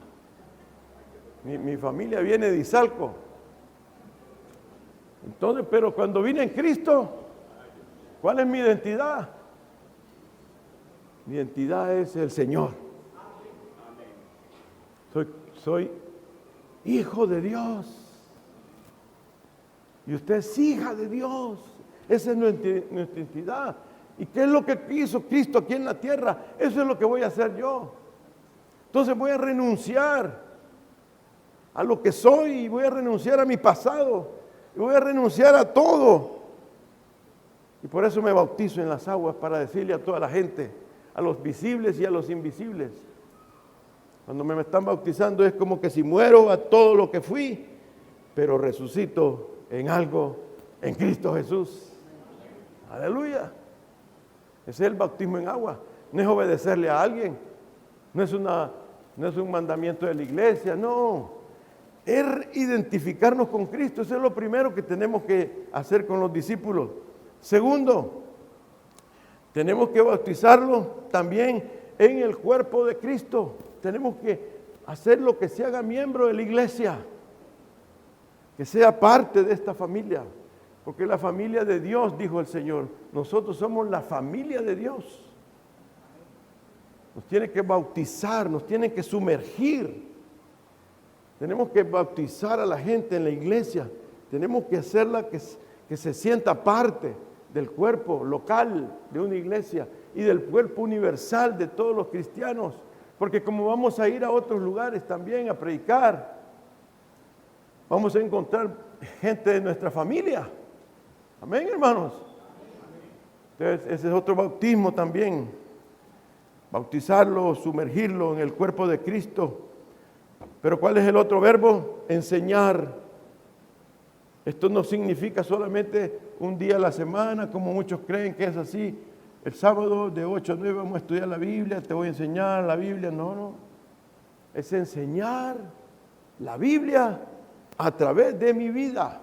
Mi familia viene de Izalco. Entonces, pero cuando vine en Cristo, ¿cuál es mi identidad? Mi identidad es el Señor. Soy hijo de Dios. Y usted es hija de Dios. Esa es nuestra identidad. ¿Y qué es lo que hizo Cristo aquí en la tierra? Eso es lo que voy a hacer yo. Entonces voy a renunciar a lo que soy y voy a renunciar a mi pasado y voy a renunciar a todo. Y por eso me bautizo en las aguas, para decirle a toda la gente, a los visibles y a los invisibles. Cuando me están bautizando es como que si muero a todo lo que fui, pero resucito en algo en Cristo Jesús. Aleluya. Ese es el bautismo en agua. No es obedecerle a alguien. No es un mandamiento de la iglesia. No. Es identificarnos con Cristo. Eso es lo primero que tenemos que hacer con los discípulos. Segundo, tenemos que bautizarlos también en el cuerpo de Cristo. Tenemos que hacerlo que se haga miembro de la iglesia, que sea parte de esta familia, porque la familia de Dios, dijo el Señor, nosotros somos la familia de Dios. Nos tiene que bautizar, nos tiene que sumergir. Tenemos que bautizar a la gente en la iglesia, tenemos que hacerla que se sienta parte del cuerpo local de una iglesia y del cuerpo universal de todos los cristianos, porque como vamos a ir a otros lugares también a predicar, vamos a encontrar gente de nuestra familia. Amén, hermanos. Entonces, ese es otro bautismo también. Bautizarlo, sumergirlo en el cuerpo de Cristo. Pero ¿cuál es el otro verbo? Enseñar. Esto no significa solamente un día a la semana, como muchos creen que es así. El sábado de 8 a 9 vamos a estudiar la Biblia, te voy a enseñar la Biblia. No. Es enseñar la Biblia a través de mi vida.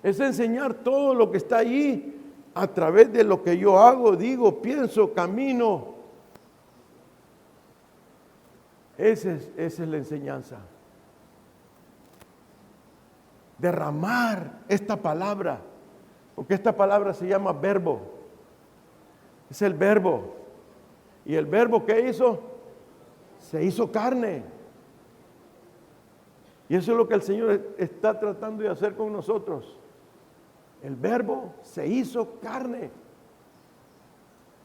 Es enseñar todo lo que está allí a través de lo que yo hago, digo, pienso, camino. Esa es la enseñanza. Derramar esta palabra, porque esta palabra se llama verbo. Es el verbo. ¿Y el verbo qué hizo? Se hizo carne. Y eso es lo que el Señor está tratando de hacer con nosotros. El verbo se hizo carne.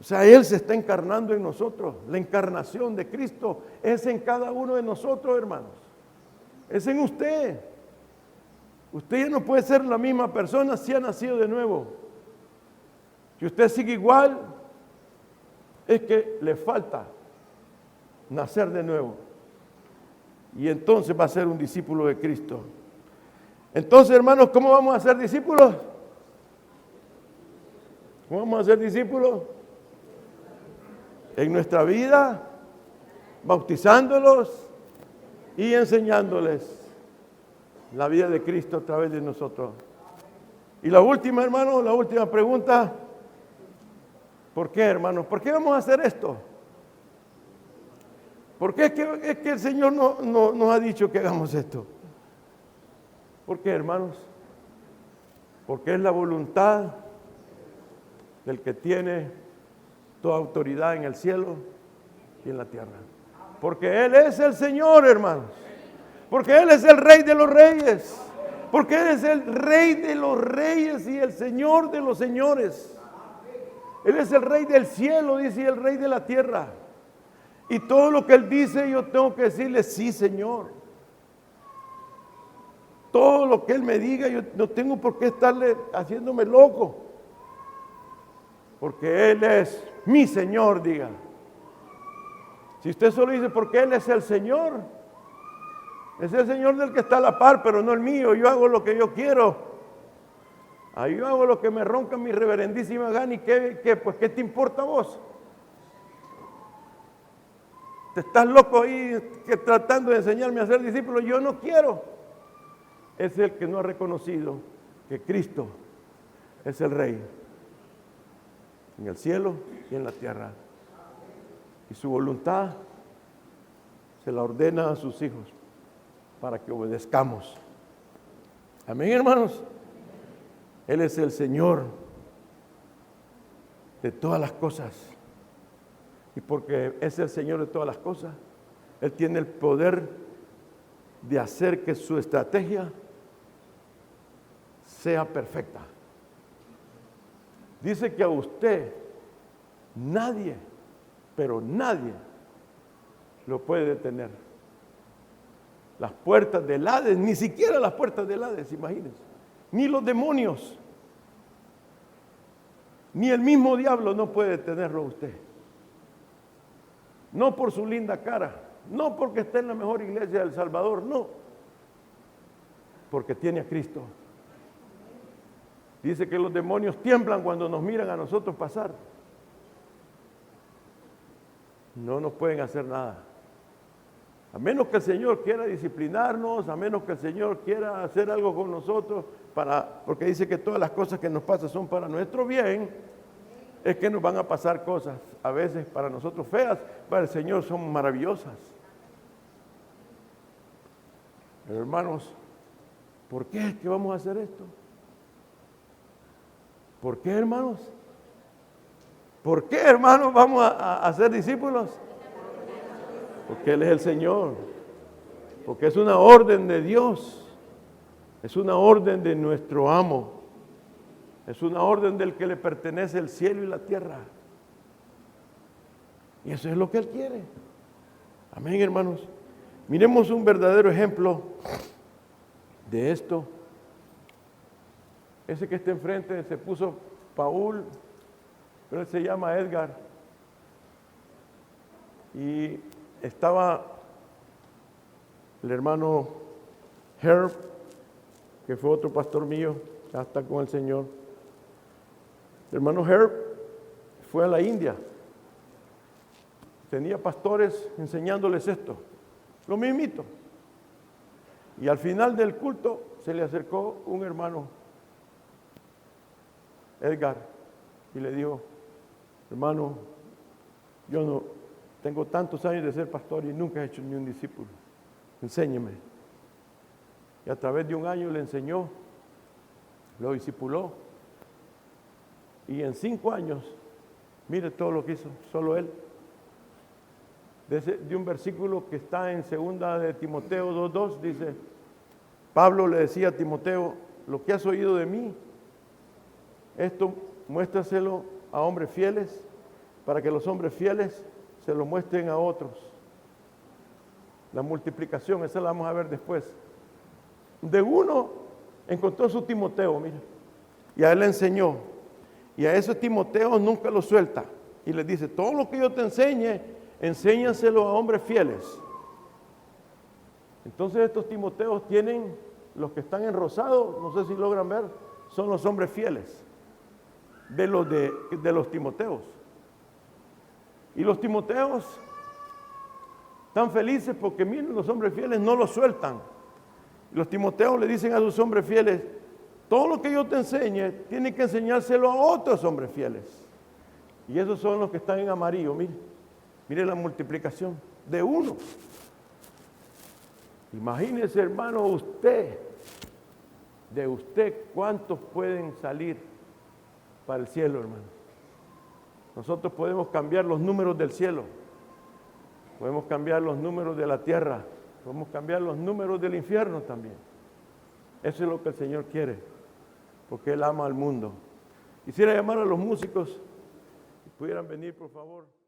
O sea, Él se está encarnando en nosotros. La encarnación de Cristo es en cada uno de nosotros, hermanos. Es en usted. Usted ya no puede ser la misma persona si ha nacido de nuevo. Si usted sigue igual, es que le falta nacer de nuevo. Y entonces va a ser un discípulo de Cristo. Entonces, hermanos, ¿cómo vamos a ser discípulos? ¿Cómo vamos a ser discípulos? En nuestra vida, bautizándolos y enseñándoles la vida de Cristo a través de nosotros. Y la última, hermanos, la última pregunta. ¿Por qué, hermanos? ¿Por qué vamos a hacer esto? ¿Por qué es que el Señor no nos ha dicho que hagamos esto? ¿Por qué, hermanos? Porque es la voluntad del que tiene toda autoridad en el cielo y en la tierra. Porque Él es el Señor, hermanos. Porque Él es el Rey de los Reyes. Porque Él es el Rey de los Reyes y el Señor de los Señores. Él es el Rey del cielo, dice, y el Rey de la tierra. Y todo lo que Él dice, yo tengo que decirle, sí, Señor. Todo lo que Él me diga, yo no tengo por qué estarle haciéndome loco. Porque Él es mi Señor, diga. Si usted solo dice, porque Él es el Señor, es el Señor del que está a la par, pero no el mío. Yo hago lo que yo quiero. Ahí yo hago lo que me ronca mi reverendísima gana. ¿Y pues, qué te importa a vos? Te estás loco ahí tratando de enseñarme a ser discípulo. Yo no quiero. Es el que no ha reconocido que Cristo es el Rey en el cielo y en la tierra. Y su voluntad se la ordena a sus hijos para que obedezcamos. Amén, hermanos. Él es el Señor de todas las cosas. Y porque es el Señor de todas las cosas, Él tiene el poder de hacer que su estrategia sea perfecta. Dice que a usted nadie, pero nadie lo puede detener. Las puertas del Hades, ni siquiera las puertas del Hades, imagínense. Ni los demonios, ni el mismo diablo no puede detenerlo a usted. No por su linda cara, no porque esté en la mejor iglesia del Salvador, no. Porque tiene a Cristo. Dice que los demonios tiemblan cuando nos miran a nosotros pasar. No nos pueden hacer nada. A menos que el Señor quiera disciplinarnos, a menos que el Señor quiera hacer algo con nosotros, porque dice que todas las cosas que nos pasan son para nuestro bien, es que nos van a pasar cosas, a veces para nosotros feas, para el Señor son maravillosas. Pero hermanos, ¿por qué es que vamos a hacer esto? ¿Por qué, hermanos? ¿Por qué, hermanos, vamos a ser discípulos? Porque Él es el Señor. Porque es una orden de Dios. Es una orden de nuestro amo. Es una orden del que le pertenece el cielo y la tierra. Y eso es lo que Él quiere. Amén, hermanos. Miremos un verdadero ejemplo de esto. Ese que está enfrente se puso Paul, pero él se llama Edgar. Y estaba el hermano Herb, que fue otro pastor mío, ya está con el Señor. El hermano Herb fue a la India. Tenía pastores enseñándoles esto, lo mismito. Y al final del culto se le acercó un hermano, Edgar, y le dijo, hermano, yo no tengo tantos años de ser pastor y nunca he hecho ni un discípulo. Enséñeme. Y a través de un año le enseñó, lo discipuló. Y en 5 años, mire todo lo que hizo, solo él. De un versículo que está en 2 de Timoteo 2:2, dice, Pablo le decía a Timoteo, lo que has oído de mí, esto muéstraselo a hombres fieles, para que los hombres fieles se lo muestren a otros. La multiplicación, esa la vamos a ver después. De uno encontró su Timoteo, mira, y a él le enseñó. Y a ese Timoteo nunca lo suelta. Y le dice, todo lo que yo te enseñe, enséñaselo a hombres fieles. Entonces estos Timoteos tienen, los que están en rosado, no sé si logran ver, son los hombres fieles de los Timoteos. Y los Timoteos están felices porque miren, los hombres fieles no los sueltan. Los Timoteos le dicen a sus hombres fieles, todo lo que yo te enseñe, tiene que enseñárselo a otros hombres fieles. Y esos son los que están en amarillo, mire la multiplicación. de uno. Imagínese, hermano, de usted, ¿cuántos pueden salir para el cielo, hermano? Nosotros podemos cambiar los números del cielo, podemos cambiar los números de la tierra, podemos cambiar los números del infierno también. Eso es lo que el Señor quiere, porque Él ama al mundo. Quisiera llamar a los músicos, si pudieran venir, por favor.